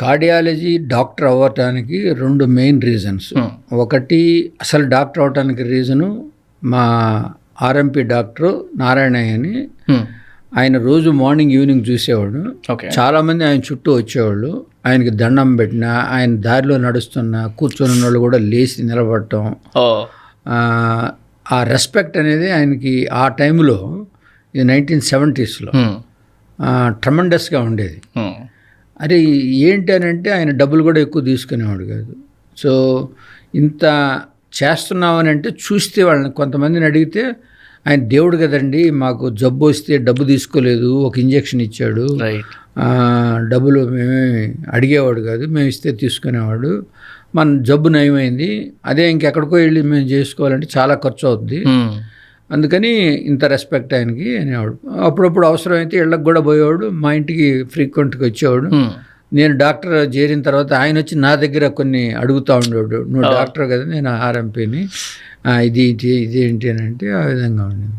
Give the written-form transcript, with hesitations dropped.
Cardiology doctor అవ్వటానికి 2 main reasons. ఒకటి అసలు డాక్టర్ అవ్వటానికి రీజను మా ఆర్ఎంపీ డాక్టరు నారాయణయ్య అని. ఆయన రోజు మార్నింగ్ ఈవినింగ్ చూసేవాడు. చాలామంది ఆయన చుట్టూ వచ్చేవాళ్ళు. ఆయనకి దండం పెట్టినా, ఆయన దారిలో నడుస్తున్నా, కూర్చొని ఉన్న వాళ్ళు కూడా లేచి నిలబడటం, ఆ రెస్పెక్ట్ అనేది ఆయనకి ఆ టైంలో, ఇది 1970sలో ట్రమండస్గా ఉండేది. అరే ఏంటి అని అంటే ఆయన డబ్బులు కూడా ఎక్కువ తీసుకునేవాడు కాదు. సో ఇంత చేస్తున్నామని అంటే చూస్తే వాళ్ళని కొంతమందిని అడిగితే ఆయన దేవుడు కదండి, మాకు జబ్బు వస్తే డబ్బు తీసుకోలేదు, ఒక ఇంజెక్షన్ ఇచ్చాడు, డబ్బులు మేమే అడిగేవాడు కాదు, మేము ఇస్తే తీసుకునేవాడు, మన జబ్బు నయమైంది, అదే ఇంకెక్కడికో వెళ్ళి మేము చేసుకోవాలంటే చాలా ఖర్చు అవుద్ది, అందుకని ఇంత రెస్పెక్ట్ ఆయనకి అనేవాడు. అప్పుడప్పుడు అవసరమైతే ఇళ్ళకి కూడా పోయేవాడు, మా ఇంటికి ఫ్రీక్వెంట్గా వచ్చేవాడు. నేను డాక్టర్ చేరిన తర్వాత ఆయన వచ్చి నా దగ్గర కొన్ని అడుగుతూ ఉండేవాడు, నువ్వు డాక్టర్ కదా, నేను ఆర్ఎంపీని, ఇది ఇదేంటి అని అంటే ఆ విధంగా ఉండేది.